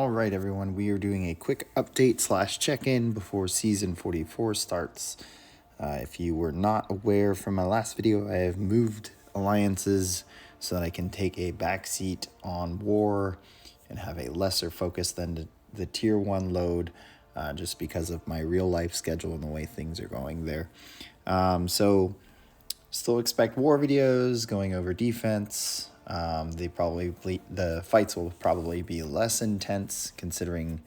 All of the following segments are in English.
All right, everyone, we are doing a quick update / check-in before season 44 starts. If you were not aware from my last video, I have moved alliances so that I can take a backseat on war and have a lesser focus than the tier 1 load, just because of my real life schedule and the way things are going there. So still expect war videos going over defense. The fights will probably be less intense considering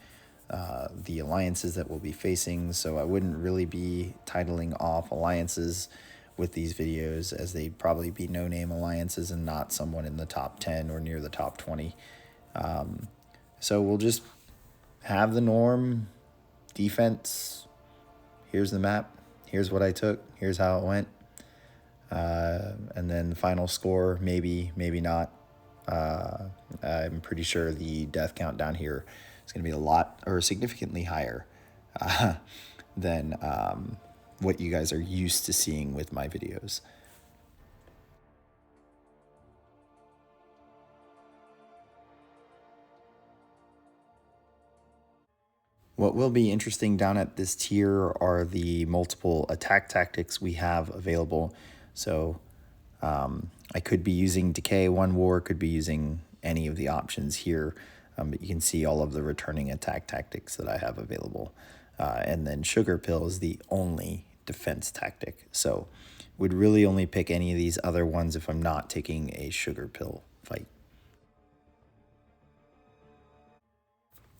the alliances that we'll be facing, so I wouldn't really be titling off alliances with these videos, as they'd probably be no-name alliances and not someone in the top 10 or near the top 20. So we'll just have the norm defense. Here's the map, here's what I took, here's how it went. And then the final score, maybe not. I'm pretty sure the death count down here is going to be a lot or significantly higher than what you guys are used to seeing with my videos. What will be interesting down at this tier are the multiple attack tactics we have available. So I could be using Decay one war, could be using any of the options here, but you can see all of the returning attack tactics that I have available. And then Sugar Pill is the only defense tactic. So would really only pick any of these other ones if I'm not taking a Sugar Pill fight.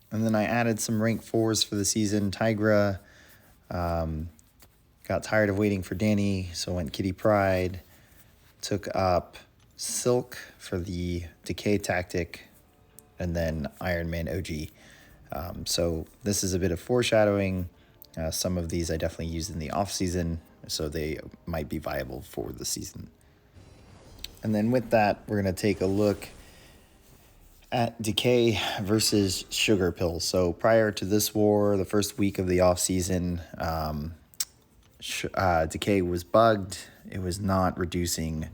And then I added some rank 4s for the season. Tigra, got tired of waiting for Danny, so went Kitty Pride. Took up Silk for the Decay tactic, and then Iron Man OG. So this is a bit of foreshadowing. Some of these I definitely used in the off season, so they might be viable for the season. And then with that, we're going to take a look at Decay versus Sugar Pill. So prior to this war, the first week of the off season, Decay was bugged. It was not reducing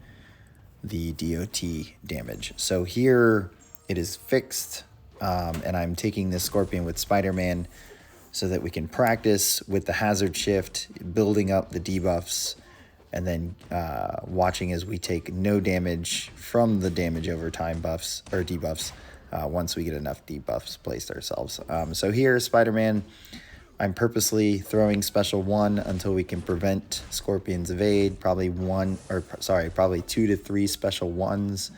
the DOT damage. So here it is fixed, and I'm taking this Scorpion with Spider-Man so that we can practice with the hazard shift, building up the debuffs, and then watching as we take no damage from the damage over time buffs or debuffs once we get enough debuffs placed ourselves. So here, Spider-Man, I'm purposely throwing special 1 until we can prevent Scorpion's evade, probably 2 to 3 special 1s.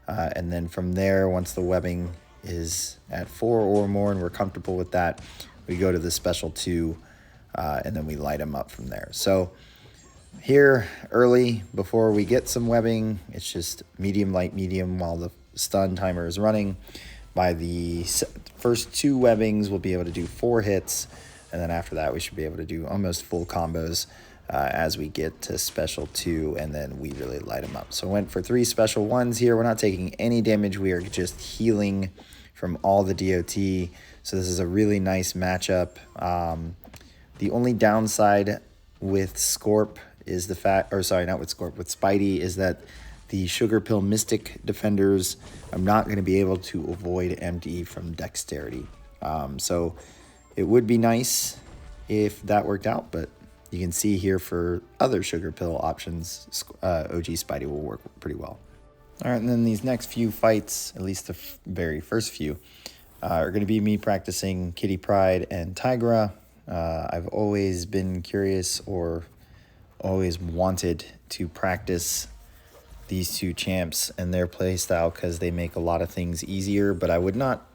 And then from there, once the webbing is at 4 or more and we're comfortable with that, we go to the special 2, and then we light them up from there. So here, early, before we get some webbing, it's just medium, light, medium while the stun timer is running. By the first 2 webbings, we'll be able to do 4 hits. And then after that, we should be able to do almost full combos as we get to special 2, and then we really light them up. So I went for 3 special 1s here. We're not taking any damage. We are just healing from all the DOT. So this is a really nice matchup. The only downside with Scorp is with Spidey, is that the Sugar Pill Mystic defenders, I'm not going to be able to avoid MD from Dexterity. So it would be nice if that worked out, but you can see here for other Sugar Pill options, OG Spidey will work pretty well. All right, and then these next few fights, at least the very first few, are going to be me practicing Kitty Pride and Tigra. I've always been curious or always wanted to practice these 2 champs and their playstyle because they make a lot of things easier, but I would not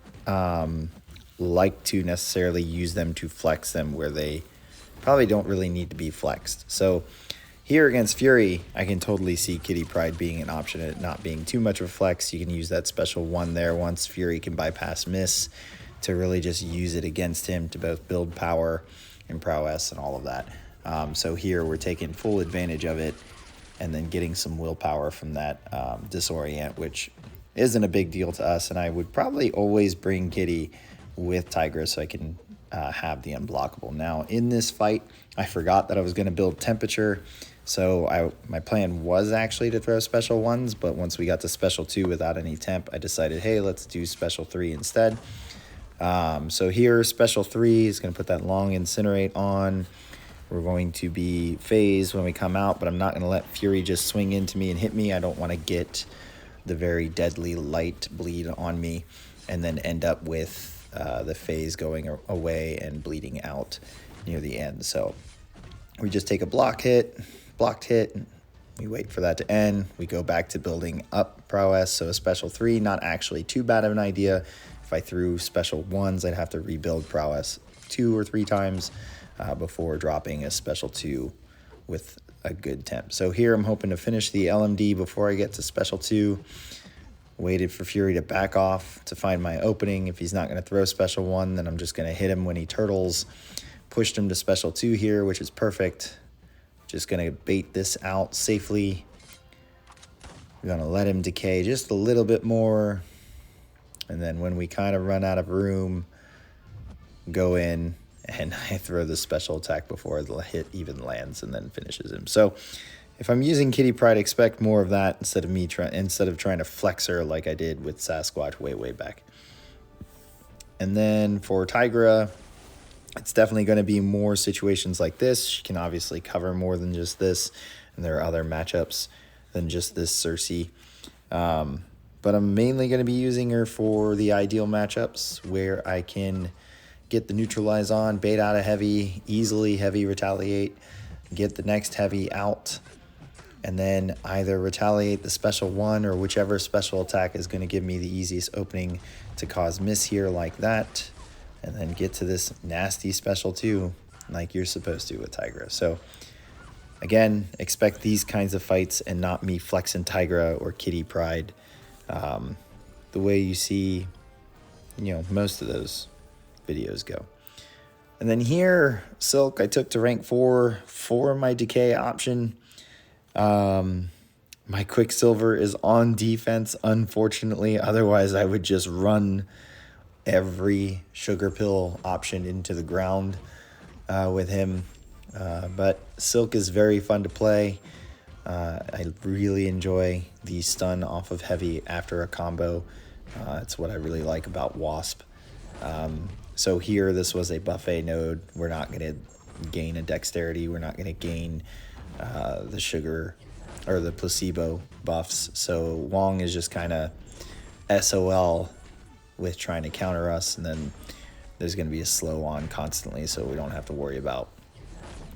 like to necessarily use them to flex them where they probably don't really need to be flexed. So here against Fury, I can totally see Kitty Pride being an option and it not being too much of a flex. You can use that special 1 there once Fury can bypass miss to really just use it against him to both build power and prowess and all of that. So here we're taking full advantage of it and then getting some willpower from that disorient, which isn't a big deal to us. And I would probably always bring Kitty with Tigra so I can have the unblockable. Now in this fight, I forgot that I was going to build temperature, so my plan was actually to throw special 1s, but once we got to special 2 without any temp, I decided, hey, let's do special 3 instead. So here, special 3 is going to put that long incinerate on. We're going to be phased when we come out, but I'm not going to let Fury just swing into me and hit me. I don't want to get the very deadly light bleed on me and then end up with the phase going away and bleeding out near the end. So we just take a blocked hit, we wait for that to end. We go back to building up prowess. So a special 3, not actually too bad of an idea. If I threw special 1s, I'd have to rebuild prowess 2 or 3 times before dropping a special 2 with a good temp. So here I'm hoping to finish the LMD before I get to special 2. Waited for Fury to back off to find my opening. If he's not going to throw special 1, then I'm just going to hit him when he turtles. Pushed him to special 2 here, which is perfect. Just going to bait this out safely. We're going to let him decay just a little bit more. And then when we kind of run out of room, go in and I throw the special attack before the hit even lands and then finishes him. So if I'm using Kitty Pryde, expect more of that instead of trying to flex her like I did with Sasquatch way back. And then for Tigra, it's definitely going to be more situations like this. She can obviously cover more than just this, and there are other matchups than just this Sersi. But I'm mainly going to be using her for the ideal matchups where I can get the neutralize on, bait out a heavy, easily heavy retaliate, get the next heavy out, and then either retaliate the special 1 or whichever special attack is going to give me the easiest opening to cause miss here like that, and then get to this nasty special 2 like you're supposed to with Tigra. So again, expect these kinds of fights and not me flexing Tigra or Kitty Pryde the way you see, most of those videos go. And then here, Silk, I took to rank 4 for my decay option. My Quicksilver is on defense, unfortunately. Otherwise, I would just run every sugar pill option into the ground with him. But Silk is very fun to play. I really enjoy the stun off of heavy after a combo. It's what I really like about Wasp. So here, this was a buffet node. We're not going to gain a dexterity. We're not going to gain the sugar or the placebo buffs. So Wong is just kind of SOL with trying to counter us. And then there's going to be a slow on constantly, so we don't have to worry about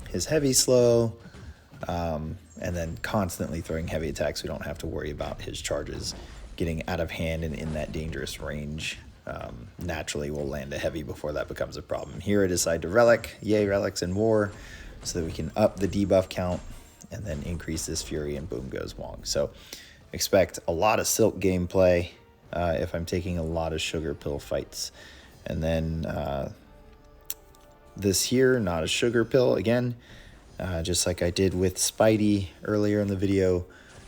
his heavy slow. And then constantly throwing heavy attacks. We don't have to worry about his charges getting out of hand and in that dangerous range. Naturally, we'll land a heavy before that becomes a problem. Here I decide to relic. Yay, relics in war, so that we can up the debuff count and then increase this fury, and boom goes Wong. So expect a lot of Silk gameplay if I'm taking a lot of sugar pill fights. And then this here, not a sugar pill again. Just like I did with Spidey earlier in the video,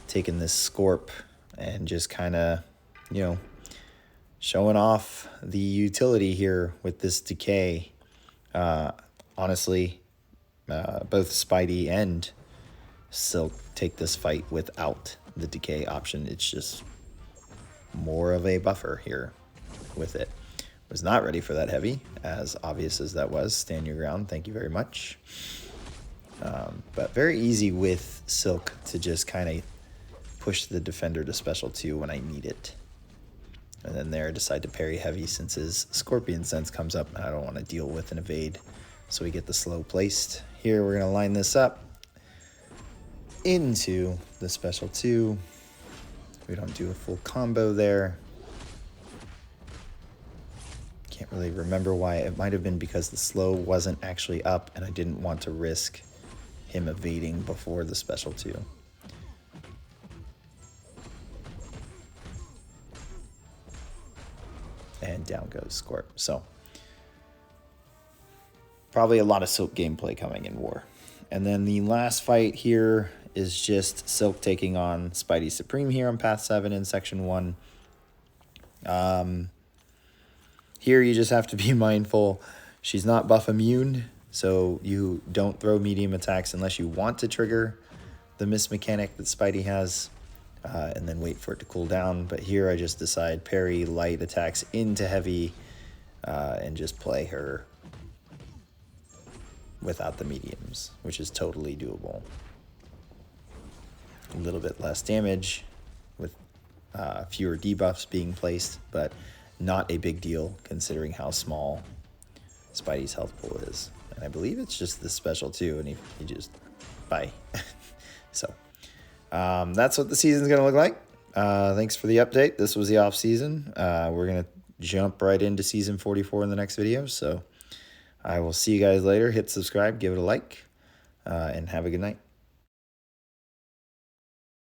taking this Scorp and just kind of, showing off the utility here with this decay. Honestly, both Spidey and Silk take this fight without the decay option. It's just more of a buffer here with it. Was not ready for that heavy, as obvious as that was. Stand your ground. Thank you very much. But very easy with Silk to just kind of push the defender to special 2 when I need it. And then there, decide to parry heavy since his Scorpion Sense comes up and I don't want to deal with an evade. So we get the slow placed. Here we're going to line this up into the special 2. We don't do a full combo there. Can't really remember why. It might have been because the slow wasn't actually up and I didn't want to risk him evading before the special 2. And down goes Scorp. So probably a lot of Silk gameplay coming in war. And then the last fight here is just Silk taking on Spidey Supreme here on Path 7 in Section 1. Here you just have to be mindful. She's not buff immune, so you don't throw medium attacks unless you want to trigger the miss mechanic that Spidey has. And then wait for it to cool down. But here I just decide parry light attacks into heavy, and just play her without the mediums, which is totally doable. A little bit less damage with fewer debuffs being placed, but not a big deal considering how small Spidey's health pool is. And I believe it's just this special too, and he just, bye. So that's what the season's going to look like. Thanks for the update. This was the off season. We're going to jump right into season 44 in the next video. So I will see you guys later. Hit subscribe, give it a like, and have a good night.